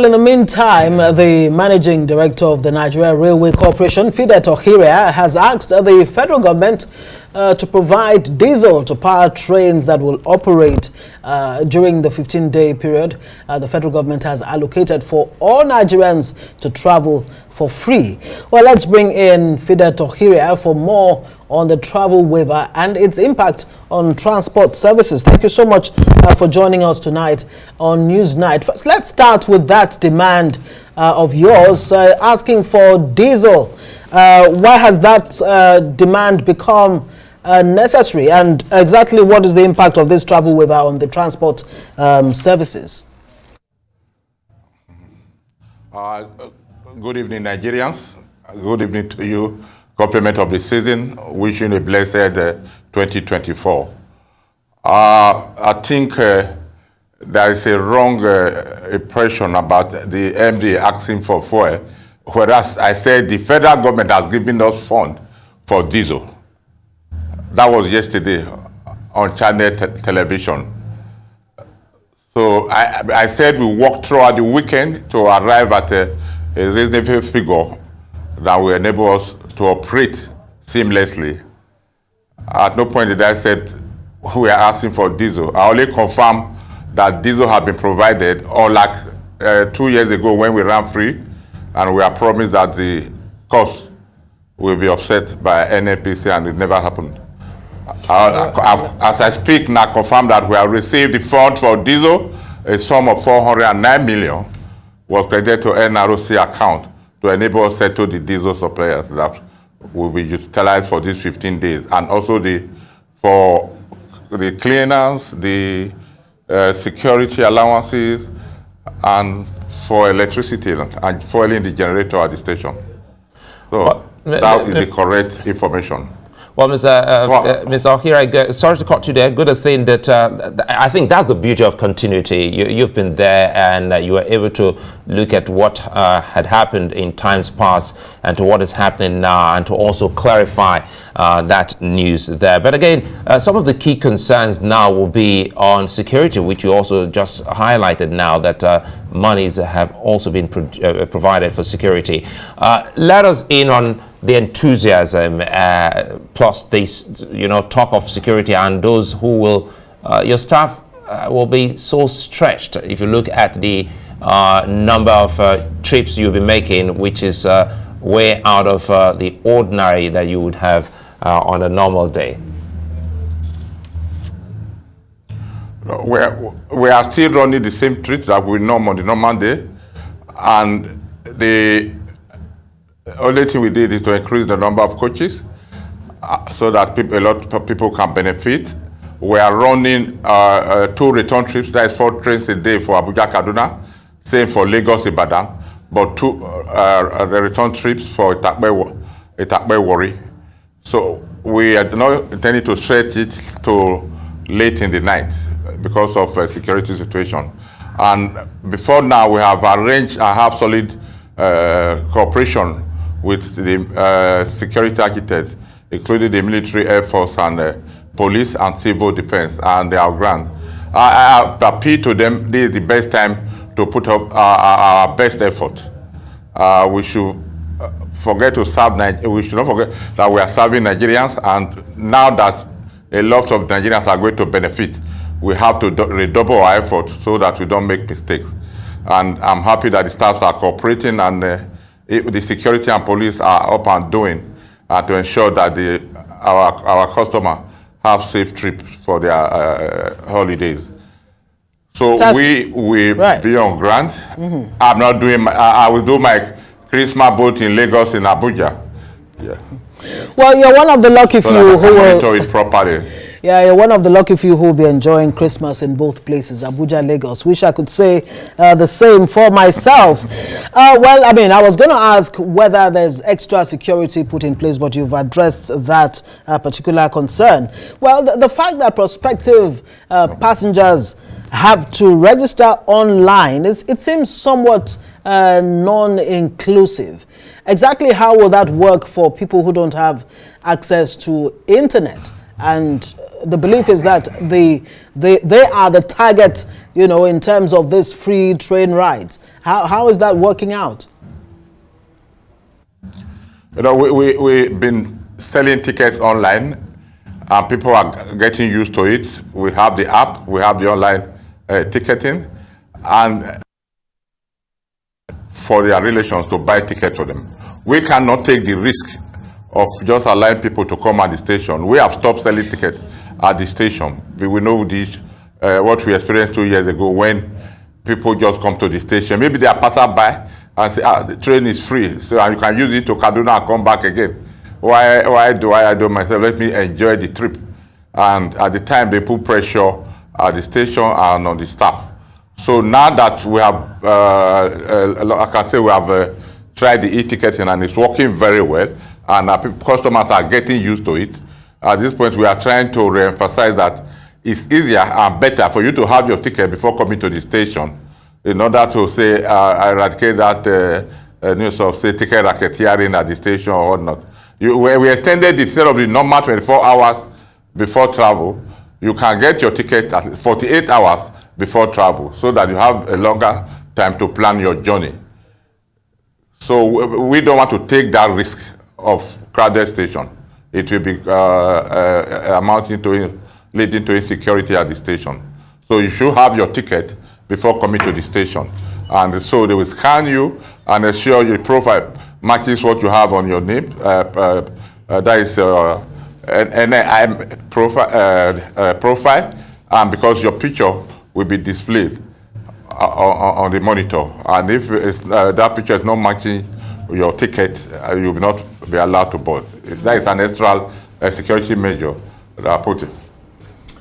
Well, in the meantime, the managing director of the Nigerian Railway Corporation, Fidet Okhiria, has asked the federal government to provide diesel to power trains that will operate during the 15-day period the federal government has allocated for all Nigerians to travel for free. Well, let's bring in Fidet Okhiria for more on the travel waiver and its impact on transport services. Thank you so much for joining us tonight on Newsnight. First, let's start with that demand of yours, asking for diesel. Why has that demand become necessary, and exactly what is the impact of this travel waiver on the transport services? Good evening, Nigerians. Good evening to you. Compliment of the season. Wishing a blessed 2024. I think there is a wrong impression about the MD asking for fuel, whereas I said the federal government has given us fund for diesel. That was yesterday on channel television. So I said we worked throughout the weekend to arrive at a reasonable figure that will enable us to operate seamlessly. At no point did I said we are asking for diesel. I only confirm that diesel has been provided, or like 2 years ago when we ran free, and we are promised that the cost will be offset by NNPC, and it never happened. As I speak now, confirm that we have received the fund for diesel. A sum of 409 million was credited to NROC account to enable us to settle the diesel suppliers that will be utilized for these 15 days, and also for the cleaners, the security allowances, and for electricity and fueling the generator at the station. So that is the correct information. Well, Mr. Okhiria, sorry to cut you there. Good thing that I think that's the beauty of continuity. You've been there, and you were able to look at what had happened in times past and to what is happening now, and to also clarify that news there. But again, some of the key concerns now will be on security, which you also just highlighted now, that monies have also been provided for security. Let us in on the enthusiasm plus this, talk of security, and those who will, your staff will be so stretched if you look at the number of trips you'll be making, which is way out of the ordinary that you would have on a normal day. We are still running the same trips that we know on the normal day, and the only thing we did is to increase the number of coaches so that a lot of people can benefit. We are running 2 return trips, that is 4 trains a day for Abuja Kaduna, same for Lagos Ibadan, but 2 return trips for Itakpe Warri. So we are not intending to stretch it to late in the night because of the security situation. And before now, we have arranged and have solid cooperation with the security architects, including the military, air force, and police and civil defense, and they are grand. I appeal to them, this is the best time to put up our best effort. We should forget to serve we should not forget that we are serving Nigerians, and now that a lot of Nigerians are going to benefit, we have to redouble our effort so that we don't make mistakes. And I'm happy that the staffs are cooperating, and the security and police are up and doing to ensure that our customer have safe trips for their holidays. So we will be on grant. Mm-hmm. I'm not doing. I will do my Christmas boat in Lagos, in Abuja. Yeah. Well, you're one of the lucky few who will monitor it properly. Yeah, you're one of the lucky few who will be enjoying Christmas in both places, Abuja, Lagos. Wish I could say the same for myself. Well, I mean, I was going to ask whether there's extra security put in place, but you've addressed that particular concern. Well, the fact that prospective passengers have to register online, it seems somewhat non-inclusive. Exactly how will that work for people who don't have access to internet? and the belief is that they are the target, you know, in terms of this free train rides. How is that working out? You know, we've been selling tickets online, and people are getting used to it. We have the app, we have the online ticketing, and for their relations to buy tickets for them. We cannot take the risk of just allowing people to come at the station. We have stopped selling tickets at the station. We know this, what we experienced 2 years ago when people just come to the station. Maybe they are passing by and say, the train is free, so you can use it to Kaduna and come back again. Why do I do myself? Let me enjoy the trip. And at the time, they put pressure at the station and on the staff. So now that we have, I can say we have tried the e-ticketing and it's working very well, and customers are getting used to it. At this point, we are trying to re-emphasize that it's easier and better for you to have your ticket before coming to the station, in order to say, eradicate that news of, say, ticket racketeering at the station or whatnot. We extended it. Instead of the normal 24 hours before travel, you can get your ticket at 48 hours before travel, so that you have a longer time to plan your journey. So we don't want to take that risk of crowded station. It will be amounting to leading to insecurity at the station. So you should have your ticket before coming to the station. And so they will scan you and ensure your profile matches what you have on your name. That is NII profile, and because your picture will be displayed on the monitor. And if that picture is not matching your ticket, you will not be allowed to board. That is an extra security measure that I put in.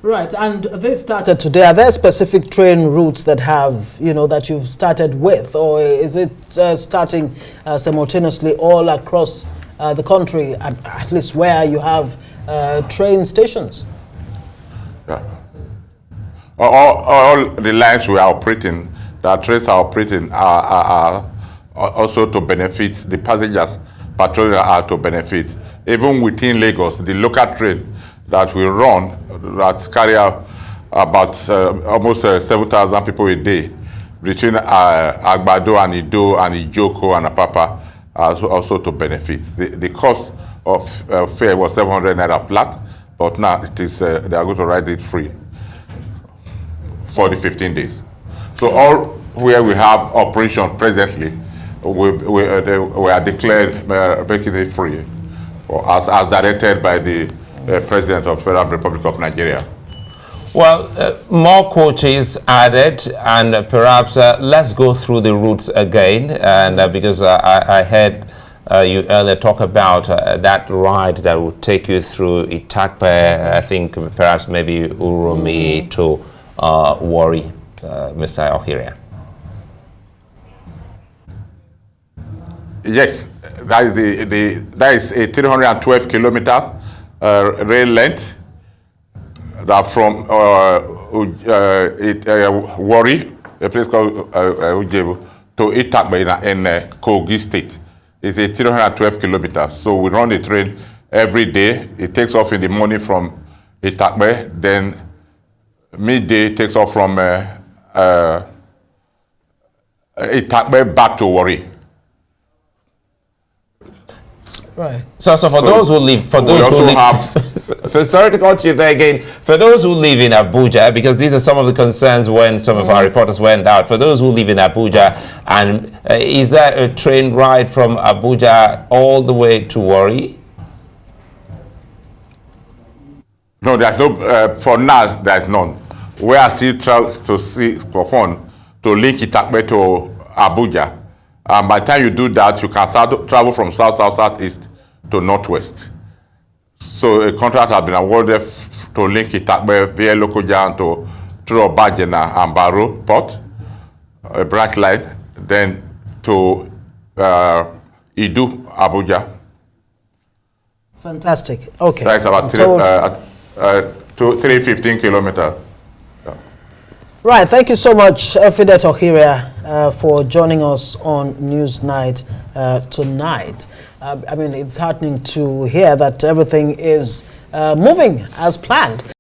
Right, and this started today. Are there specific train routes that have, you know, that you've started with, or is it starting simultaneously all across the country, at least where you have train stations? Yeah. All the lines we are operating, that trains are operating, are also to benefit the passengers. Patrolling are to benefit. Even within Lagos, the local train that we run, that carry out about almost 7,000 people a day, between Agbado and Ido and Ijoko and Apapa, also to benefit. The cost of fare was 700 naira flat, but now it is they are going to ride it free for the 15 days. So all where we have operation presently, we are declared making it free, as directed by the President of the Federal Republic of Nigeria. Well, more coaches added, and perhaps let's go through the routes again, and because I heard you earlier talk about that ride that would take you through Itakpe, I think perhaps maybe Uromi to Warri, Mr. Okhiria. Yes, that is a 312 kilometers rail length that from Warri, a place called Ujebu, to Itakpe in Kogi State. It's a 312 kilometers. So we run the train every day. It takes off in the morning from Itakpe, then midday it takes off from Itakpe back to Warri. Right. So for those who live, sorry to cut you there again. For those who live in Abuja, because these are some of the concerns when some of our reporters went out. For those who live in Abuja, and is there a train ride from Abuja all the way to Warri? No, there's no. For now, there's none. We are still trying to see for fun to link Itakpe to Abuja. And by the time you do that, you can start to travel from south, southeast to northwest. So a contract has been awarded to link Itakpe via Lokoja to through Obajena and Baro Port, a branch line, then to Idu, Abuja. Fantastic. Okay. That's about 315 kilometers. Right, thank you so much, Fidet Okhiria, for joining us on Newsnight tonight. I mean, it's heartening to hear that everything is moving as planned.